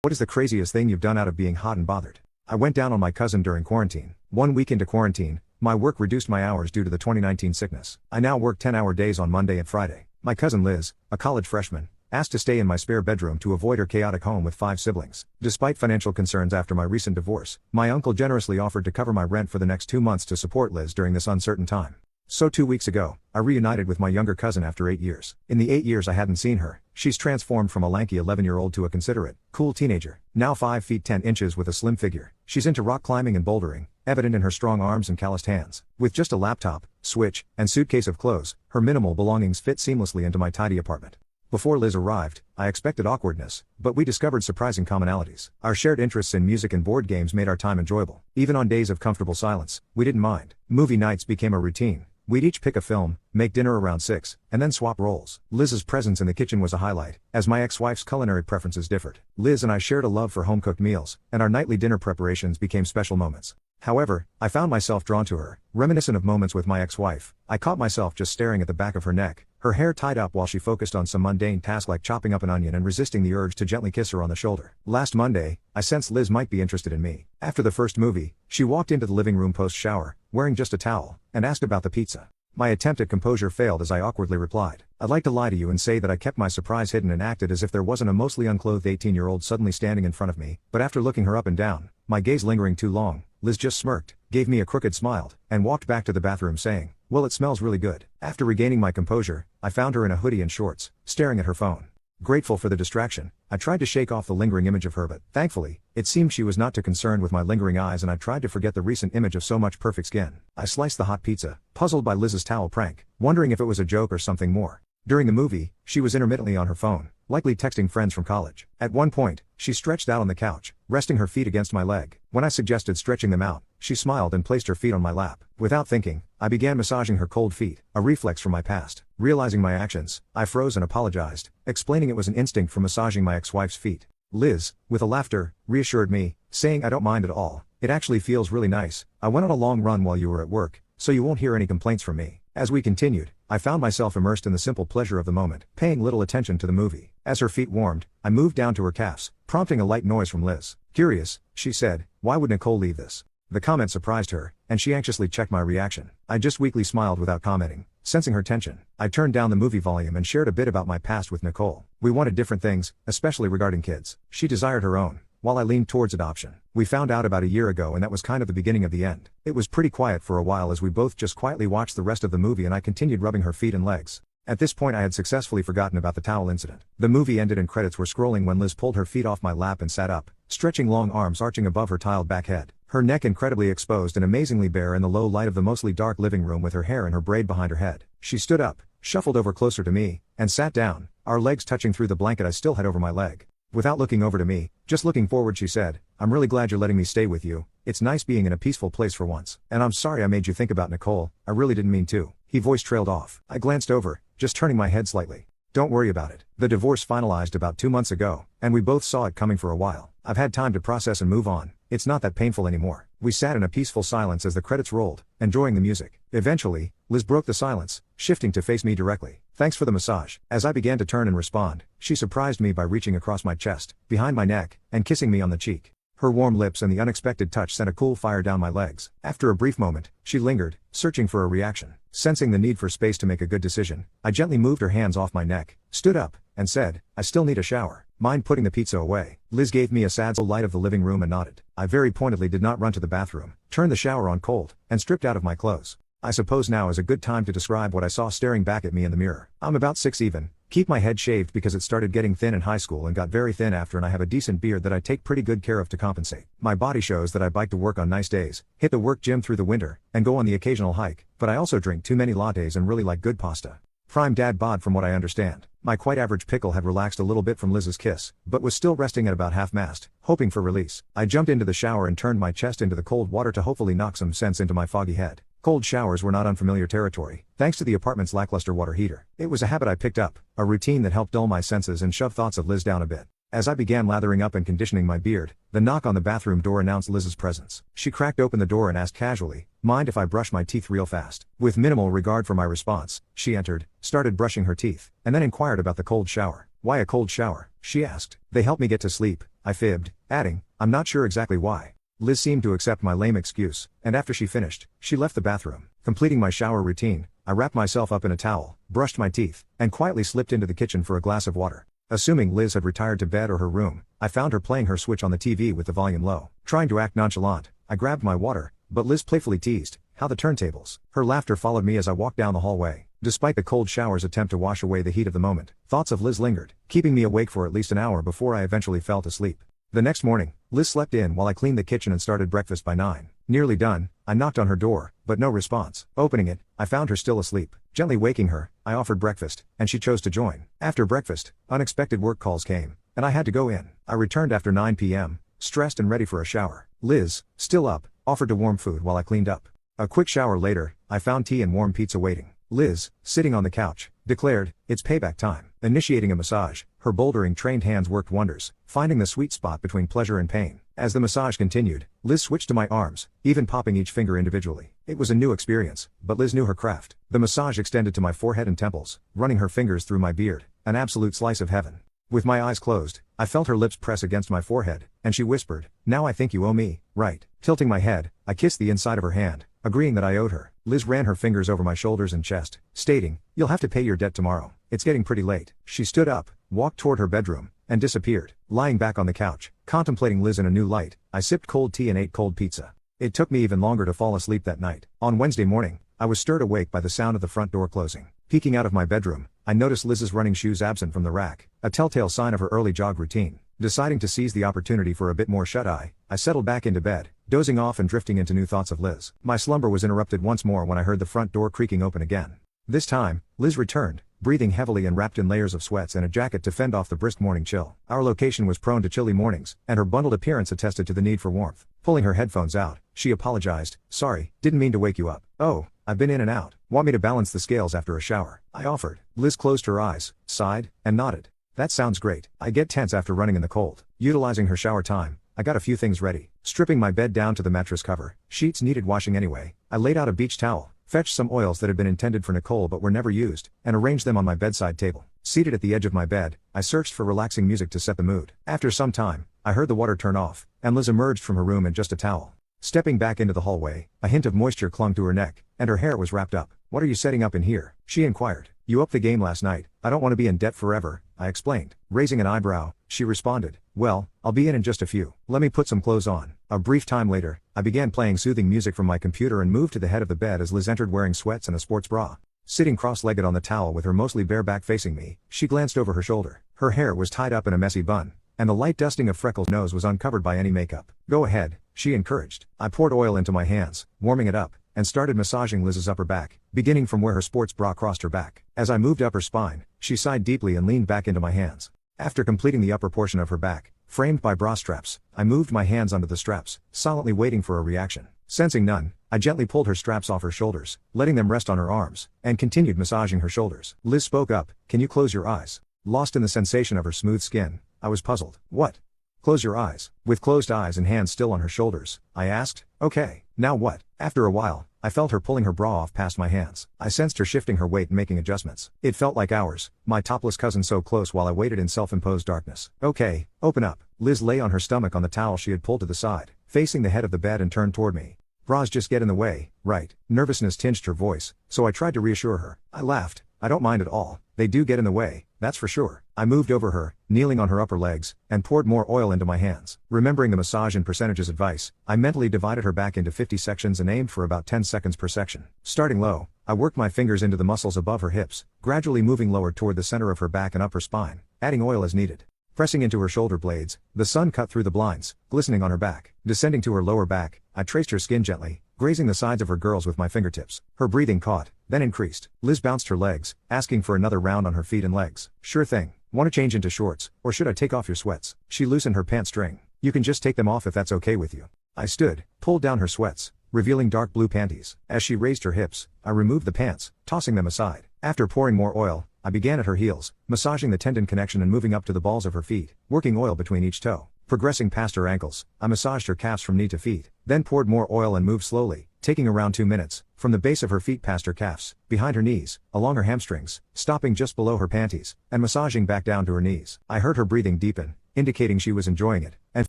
What is the craziest thing you've done out of being hot and bothered? I went down on my cousin during quarantine. 1 week into quarantine, my work reduced my hours due to the 2019 sickness. I now work 10-hour days on Monday and Friday. My cousin Liz, a college freshman, asked to stay in my spare bedroom to avoid her chaotic home with 5 siblings. Despite financial concerns after my recent divorce, my uncle generously offered to cover my rent for the next 2 months to support Liz during this uncertain time. So 2 weeks ago, I reunited with my younger cousin after 8 years. In the 8 years I hadn't seen her, she's transformed from a lanky 11-year-old to a considerate, cool teenager, now 5 feet 10 inches with a slim figure. She's into rock climbing and bouldering, evident in her strong arms and calloused hands. With just a laptop, switch, and suitcase of clothes, her minimal belongings fit seamlessly into my tidy apartment. Before Liz arrived, I expected awkwardness, but we discovered surprising commonalities. Our shared interests in music and board games made our time enjoyable. Even on days of comfortable silence, we didn't mind. Movie nights became a routine. We'd each pick a film, make dinner around 6, and then swap roles. Liz's presence in the kitchen was a highlight, as my ex-wife's culinary preferences differed. Liz and I shared a love for home-cooked meals, and our nightly dinner preparations became special moments. However, I found myself drawn to her, reminiscent of moments with my ex-wife. I caught myself just staring at the back of her neck, her hair tied up while she focused on some mundane task like chopping up an onion and resisting the urge to gently kiss her on the shoulder. Last Monday, I sensed Liz might be interested in me. After the first movie, she walked into the living room post-shower, wearing just a towel, and asked about the pizza. My attempt at composure failed as I awkwardly replied, "I'd like to lie to you and say that I kept my surprise hidden and acted as if there wasn't a mostly unclothed 18-year-old suddenly standing in front of me, but after looking her up and down, my gaze lingering too long, Liz just smirked, gave me a crooked smile, and walked back to the bathroom saying, 'Well, it smells really good.' After regaining my composure, I found her in a hoodie and shorts, staring at her phone. Grateful for the distraction, I tried to shake off the lingering image of her, but thankfully, it seemed she was not too concerned with my lingering eyes, and I tried to forget the recent image of so much perfect skin. I sliced the hot pizza, puzzled by Liz's towel prank, wondering if it was a joke or something more. During the movie, she was intermittently on her phone, likely texting friends from college. At one point, she stretched out on the couch, resting her feet against my leg. When I suggested stretching them out, she smiled and placed her feet on my lap. Without thinking, I began massaging her cold feet, a reflex from my past. Realizing my actions, I froze and apologized, explaining it was an instinct from massaging my ex-wife's feet. Liz, with a laughter, reassured me, saying, "I don't mind at all. It actually feels really nice. I went on a long run while you were at work, so you won't hear any complaints from me." As we continued, I found myself immersed in the simple pleasure of the moment, paying little attention to the movie. As her feet warmed, I moved down to her calves, prompting a light noise from Liz. "Curious," she said, "why would Nicole leave this?" The comment surprised her, and she anxiously checked my reaction. I just weakly smiled without commenting, sensing her tension. I turned down the movie volume and shared a bit about my past with Nicole. We wanted different things, especially regarding kids. She desired her own, while I leaned towards adoption. We found out about a year ago, and that was kind of the beginning of the end. It was pretty quiet for a while as we both just quietly watched the rest of the movie, and I continued rubbing her feet and legs. At this point I had successfully forgotten about the towel incident. The movie ended and credits were scrolling when Liz pulled her feet off my lap and sat up, stretching long arms arching above her tiled back head. Her neck incredibly exposed and amazingly bare in the low light of the mostly dark living room, with her hair in her braid behind her head. She stood up, shuffled over closer to me, and sat down, our legs touching through the blanket I still had over my leg. Without looking over to me, just looking forward, she said, "I'm really glad you're letting me stay with you. It's nice being in a peaceful place for once. And I'm sorry I made you think about Nicole, I really didn't mean to." His voice trailed off. I glanced over, just turning my head slightly. "Don't worry about it. The divorce finalized about 2 months ago, and we both saw it coming for a while. I've had time to process and move on. It's not that painful anymore." We sat in a peaceful silence as the credits rolled, enjoying the music. Eventually, Liz broke the silence, shifting to face me directly. "Thanks for the massage." As I began to turn and respond, she surprised me by reaching across my chest, behind my neck, and kissing me on the cheek. Her warm lips and the unexpected touch sent a cool fire down my legs. After a brief moment, she lingered, searching for a reaction. Sensing the need for space to make a good decision, I gently moved her hands off my neck, stood up, and said, "I still need a shower. Mind putting the pizza away?" Liz gave me a sad light of the living room and nodded. I very pointedly did not run to the bathroom, turned the shower on cold, and stripped out of my clothes. I suppose now is a good time to describe what I saw staring back at me in the mirror. I'm about 6 even, keep my head shaved because it started getting thin in high school and got very thin after, and I have a decent beard that I take pretty good care of to compensate. My body shows that I bike to work on nice days, hit the work gym through the winter, and go on the occasional hike, but I also drink too many lattes and really like good pasta. Prime dad bod from what I understand. My quite average pickle had relaxed a little bit from Liz's kiss, but was still resting at about half-mast, hoping for release. I jumped into the shower and turned my chest into the cold water to hopefully knock some sense into my foggy head. Cold showers were not unfamiliar territory, thanks to the apartment's lackluster water heater. It was a habit I picked up, a routine that helped dull my senses and shove thoughts of Liz down a bit. As I began lathering up and conditioning my beard, the knock on the bathroom door announced Liz's presence. She cracked open the door and asked casually, "Mind if I brush my teeth real fast?" With minimal regard for my response, she entered, started brushing her teeth, and then inquired about the cold shower. "Why a cold shower?" she asked. "They help me get to sleep, I fibbed, adding, I'm not sure exactly why. Liz seemed to accept my lame excuse, and after she finished, she left the bathroom. Completing my shower routine, I wrapped myself up in a towel, brushed my teeth, and quietly slipped into the kitchen for a glass of water. Assuming Liz had retired to bed or her room, I found her playing her Switch on the TV with the volume low. Trying to act nonchalant, I grabbed my water, but Liz playfully teased, how the turntables. Her laughter followed me as I walked down the hallway. Despite the cold shower's attempt to wash away the heat of the moment, thoughts of Liz lingered, keeping me awake for at least an hour before I eventually fell asleep. The next morning, Liz slept in while I cleaned the kitchen and started breakfast by 9. Nearly done, I knocked on her door, but no response. Opening it, I found her still asleep. Gently waking her, I offered breakfast, and she chose to join. After breakfast, unexpected work calls came, and I had to go in. I returned after 9 p.m., stressed and ready for a shower. Liz, still up, offered to warm food while I cleaned up. A quick shower later, I found tea and warm pizza waiting. Liz, sitting on the couch, declared, it's payback time. Initiating a massage, her bouldering trained hands worked wonders, finding the sweet spot between pleasure and pain. As the massage continued, Liz switched to my arms, even popping each finger individually. It was a new experience, but Liz knew her craft. The massage extended to my forehead and temples, running her fingers through my beard, an absolute slice of heaven. With my eyes closed, I felt her lips press against my forehead, and she whispered, now I think you owe me, right? Tilting my head, I kissed the inside of her hand, agreeing that I owed her. Liz ran her fingers over my shoulders and chest, stating, you'll have to pay your debt tomorrow. It's getting pretty late. She stood up, walked toward her bedroom, and disappeared. Lying back on the couch, contemplating Liz in a new light, I sipped cold tea and ate cold pizza. It took me even longer to fall asleep that night. On Wednesday morning, I was stirred awake by the sound of the front door closing. Peeking out of my bedroom, I noticed Liz's running shoes absent from the rack, a telltale sign of her early jog routine. Deciding to seize the opportunity for a bit more shut-eye, I settled back into bed, dozing off and drifting into new thoughts of Liz. My slumber was interrupted once more when I heard the front door creaking open again. This time, Liz returned, breathing heavily and wrapped in layers of sweats and a jacket to fend off the brisk morning chill. Our location was prone to chilly mornings, and her bundled appearance attested to the need for warmth. Pulling her headphones out, she apologized, sorry, didn't mean to wake you up. Oh, I've been in and out. Want me to balance the scales after a shower? I offered. Liz closed her eyes, sighed, and nodded. That sounds great. I get tense after running in the cold. Utilizing her shower time, I got a few things ready. Stripping my bed down to the mattress cover, sheets needed washing anyway, I laid out a beach towel, fetched some oils that had been intended for Nicole but were never used, and arranged them on my bedside table. Seated at the edge of my bed, I searched for relaxing music to set the mood. After some time, I heard the water turn off, and Liz emerged from her room in just a towel. Stepping back into the hallway, a hint of moisture clung to her neck, and her hair was wrapped up. What are you setting up in here? She inquired. You upped the game last night. I don't want to be in debt forever, I explained. Raising an eyebrow, she responded, well, I'll be in just a few. Let me put some clothes on. A brief time later, I began playing soothing music from my computer and moved to the head of the bed as Liz entered wearing sweats and a sports bra. Sitting cross-legged on the towel with her mostly bare back facing me, she glanced over her shoulder. Her hair was tied up in a messy bun, and the light dusting of Freckles' nose was uncovered by any makeup. Go ahead, she encouraged. I poured oil into my hands, warming it up, and started massaging Liz's upper back, beginning from where her sports bra crossed her back. As I moved up her spine, she sighed deeply and leaned back into my hands. After completing the upper portion of her back, framed by bra straps, I moved my hands under the straps, silently waiting for a reaction. Sensing none, I gently pulled her straps off her shoulders, letting them rest on her arms, and continued massaging her shoulders. Liz spoke up, can you close your eyes? Lost in the sensation of her smooth skin, I was puzzled. What? Close your eyes. With closed eyes and hands still on her shoulders, I asked, okay, now what? After a while, I felt her pulling her bra off past my hands. I sensed her shifting her weight and making adjustments. It felt like hours, my topless cousin so close while I waited in self-imposed darkness. Okay, open up. Liz lay on her stomach on the towel she had pulled to the side, facing the head of the bed and turned toward me. Bras just get in the way, right? Nervousness tinged her voice, so I tried to reassure her. I laughed. I don't mind at all. They do get in the way, that's for sure. I moved over her, kneeling on her upper legs, and poured more oil into my hands. Remembering the massage and percentages advice, I mentally divided her back into 50 sections and aimed for about 10 seconds per section. Starting low, I worked my fingers into the muscles above her hips, gradually moving lower toward the center of her back and upper spine, adding oil as needed. Pressing into her shoulder blades, the sun cut through the blinds, glistening on her back. Descending to her lower back, I traced her skin gently, grazing the sides of her girls with my fingertips. Her breathing caught, then increased. Liz bounced her legs, asking for another round on her feet and legs. Sure thing. Want to change into shorts, or should I take off your sweats? She loosened her pant string. You can just take them off if that's okay with you. I stood, pulled down her sweats, revealing dark blue panties. As she raised her hips, I removed the pants, tossing them aside. After pouring more oil, I began at her heels, massaging the tendon connection and moving up to the balls of her feet, working oil between each toe. Progressing past her ankles, I massaged her calves from knee to feet, then poured more oil and moved slowly, taking around 2 minutes, from the base of her feet past her calves, behind her knees, along her hamstrings, stopping just below her panties, and massaging back down to her knees. I heard her breathing deepen, indicating she was enjoying it, and